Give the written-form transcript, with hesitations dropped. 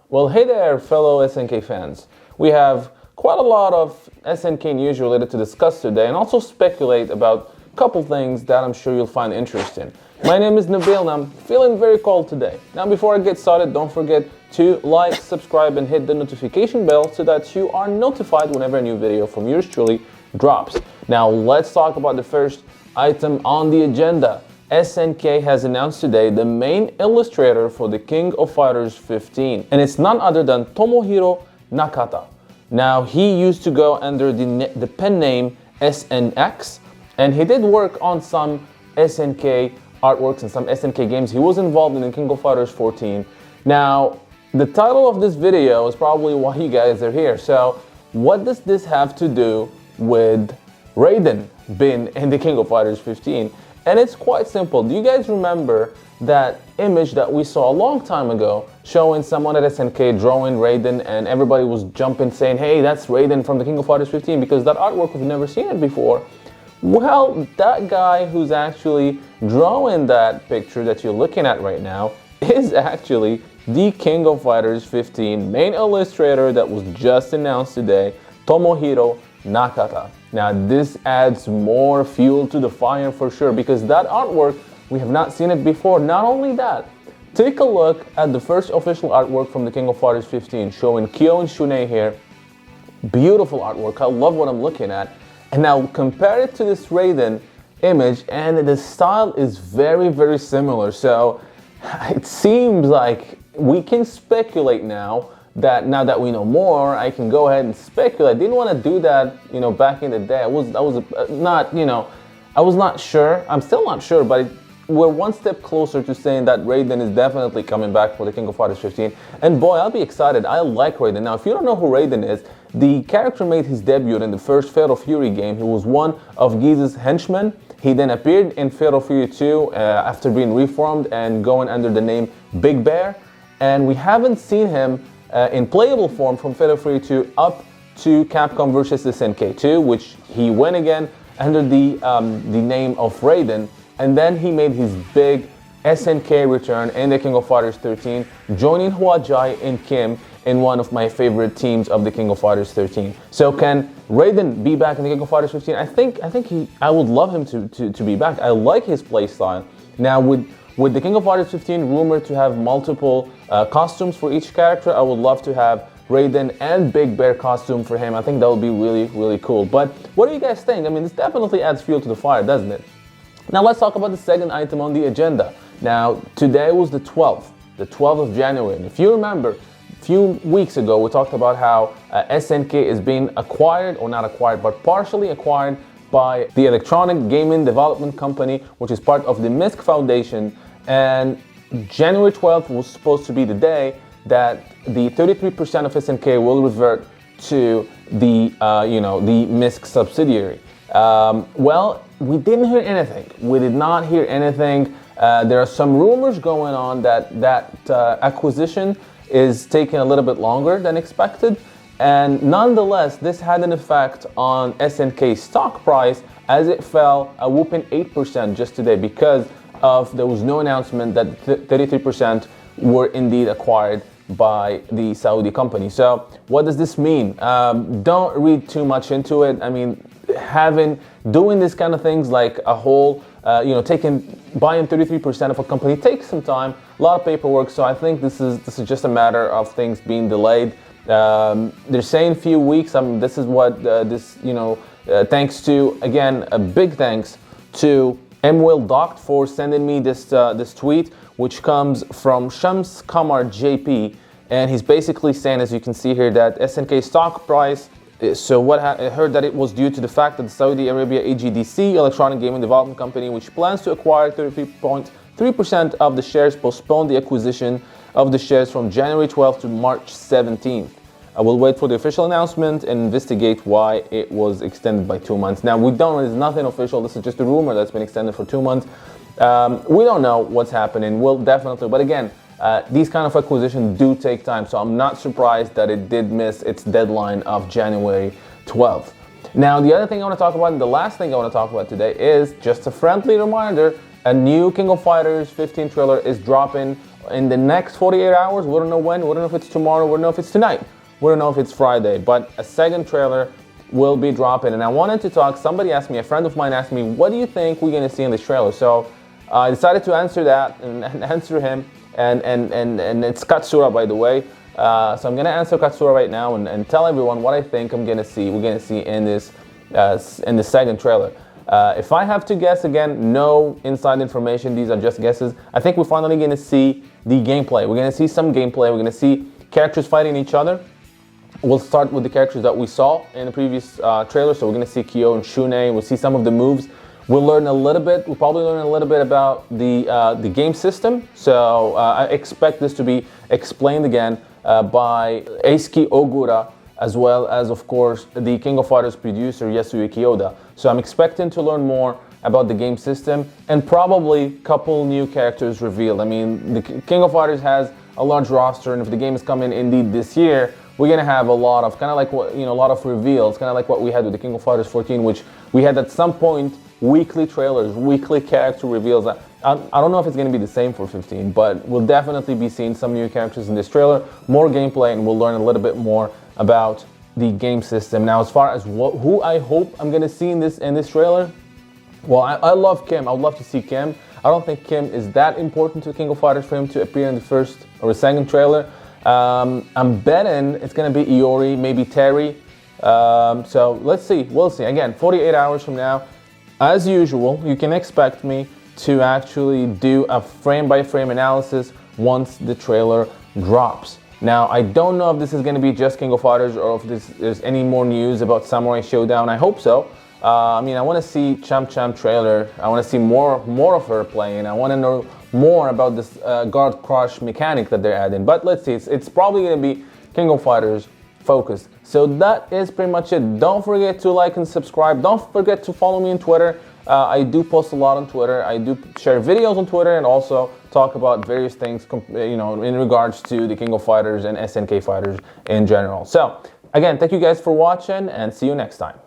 Well, hey there, fellow SNK fans. We have quite a lot of SNK news related to discuss today and also speculate about a couple things that I'm sure you'll find interesting. My name is Nabil and I'm feeling very cold today. Now, before I get started, don't forget to like, subscribe, and hit the notification bell so that you are notified whenever a new video from yours truly drops. Now, let's talk about the first item on the agenda. SNK has announced today the main illustrator for the King of Fighters 15, and it's none other than Tomohiro Nakata. Now, he used to go under the pen name SNX, and he did work on some SNK artworks and some SNK games. He was involved in the King of Fighters 14. Now, the title of this video is probably why you guys are here. So, what does this have to do with Raiden being in the King of Fighters 15? And it's quite simple. Do you guys remember that image that we saw a long time ago showing someone at SNK drawing Raiden, and everybody was jumping saying, hey, that's Raiden from the King of Fighters 15 because that artwork, we've never seen it before. Well, that guy who's actually drawing that picture that you're looking at right now is actually the King of Fighters 15 main illustrator that was just announced today, Tomohiro Nakata. Now, this adds more fuel to the fire for sure, because that artwork, we have not seen it before. Not only that, take a look at the first official artwork from the King of Fighters 15 showing Kyo and Shun'ei here. Beautiful artwork. I love what I'm looking at. And now compare it to this Raiden image, and the style is very, very similar. So it seems like we can speculate now that we know more, I can go ahead and speculate. I didn't want to do that, back in the day. I was not sure. I'm still not sure, but we're one step closer to saying that Raiden is definitely coming back for the King of Fighters 15. And boy, I'll be excited. I like Raiden. Now, if you don't know who Raiden is, the character made his debut in the first Fatal Fury game. He was one of Geese's henchmen. He then appeared in Fatal Fury 2 after being reformed and going under the name Big Bear. And we haven't seen him in playable form from Fatal Fury 2 up to Capcom vs. SNK 2, which he went again under the name of Raiden, and then he made his big SNK return in the King of Fighters 13, joining Huajai and Kim in one of my favorite teams of the King of Fighters 13. So can Raiden be back in the King of Fighters 15? I would love him to be back. I like his playstyle. Now with the King of Fighters 15 rumored to have multiple costumes for each character, I would love to have Raiden and Big Bear costume for him. I think that would be really, really cool. But what do you guys think? I mean, this definitely adds fuel to the fire, doesn't it? Now let's talk about the second item on the agenda. Now, today was the 12th of January. And if you remember, a few weeks ago, we talked about how SNK is being acquired, or not acquired, but partially acquired by the Electronic Gaming Development Company, which is part of the MISC Foundation. And January 12th was supposed to be the day that the 33% of SNK will revert to the MISC subsidiary. Well, we didn't hear anything. We did not hear anything. There are some rumors going on that acquisition is taking a little bit longer than expected. And nonetheless, this had an effect on SNK's stock price as it fell a whooping 8% just today because there was no announcement that 33% were indeed acquired by the Saudi company. So what does this mean? Don't read too much into it. I mean, doing this kind of things like a whole, buying 33% of a company takes some time, a lot of paperwork. So I think this is just a matter of things being delayed. They're saying a few weeks. This is what thanks to, again, a big thanks to MWillDoct for sending me this tweet, which comes from Shams Kamar JP, and he's basically saying, as you can see here, that SNK stock price. So I heard that it was due to the fact that the Saudi Arabia AGDC, Electronic Gaming Development Company, which plans to acquire 33.3% of the shares, postponed the acquisition of the shares from January 12th to March 17th. I will wait for the official announcement and investigate why it was extended by 2 months. Now, there's nothing official. This is just a rumor that's been extended for 2 months. We don't know what's happening. We'll definitely, but again, these kind of acquisitions do take time. So I'm not surprised that it did miss its deadline of January 12th. Now, the other thing I want to talk about, and the last thing I want to talk about today, is just a friendly reminder. A new King of Fighters 15 trailer is dropping in the next 48 hours. We don't know when, we don't know if it's tomorrow, we don't know if it's tonight, we don't know if it's Friday, but a second trailer will be dropping. And I wanted to talk, somebody asked me, a friend of mine asked me, what do you think we're gonna see in this trailer? So I decided to answer that and answer him, and it's Katsura, by the way. So I'm gonna answer Katsura right now and tell everyone what I think we're gonna see in this in the second trailer. If I have to guess, again, no inside information, these are just guesses. I think we're finally gonna see the gameplay. We're gonna see some gameplay, we're gonna see characters fighting each other. We'll start with the characters that we saw in the previous trailer. So we're gonna see Kyo and Shune, we'll see some of the moves. We'll learn a little bit, we'll probably learn a little bit about the game system. So I expect this to be explained again by Eisuke Ogura, as well as, of course, the King of Fighters producer Yasuyuki Oda. So I'm expecting to learn more about the game system and probably a couple new characters revealed. I mean, the King of Fighters has a large roster, and if the game is coming indeed this year, we're gonna have a lot of kind of like what, you know, a lot of reveals, kind of like what we had with the King of Fighters 14, which we had at some point weekly trailers, weekly character reveals. I don't know if it's gonna be the same for 15, but we'll definitely be seeing some new characters in this trailer, more gameplay, and we'll learn a little bit more about the game system. Now, as far as who I hope I'm gonna see in this trailer, well, I love Kim. I would love to see Kim. I don't think Kim is that important to King of Fighters for him to appear in the first or the second trailer. I'm betting it's gonna be Iori, maybe Terry. So let's see, we'll see. Again, 48 hours from now, as usual, you can expect me to actually do a frame-by-frame analysis once the trailer drops. Now, I don't know if this is gonna be just King of Fighters or if there's any more news about Samurai Showdown. I hope so. I mean, I want to see Champ trailer. I want to see more of her playing. I want to know more about this guard crush mechanic that they're adding. But let's see, it's probably going to be King of Fighters focused. So that is pretty much it. Don't forget to like and subscribe. Don't forget to follow me on Twitter. I do post a lot on Twitter. I do share videos on Twitter and also talk about various things, you know, in regards to the King of Fighters and SNK fighters in general. So again, thank you guys for watching and see you next time.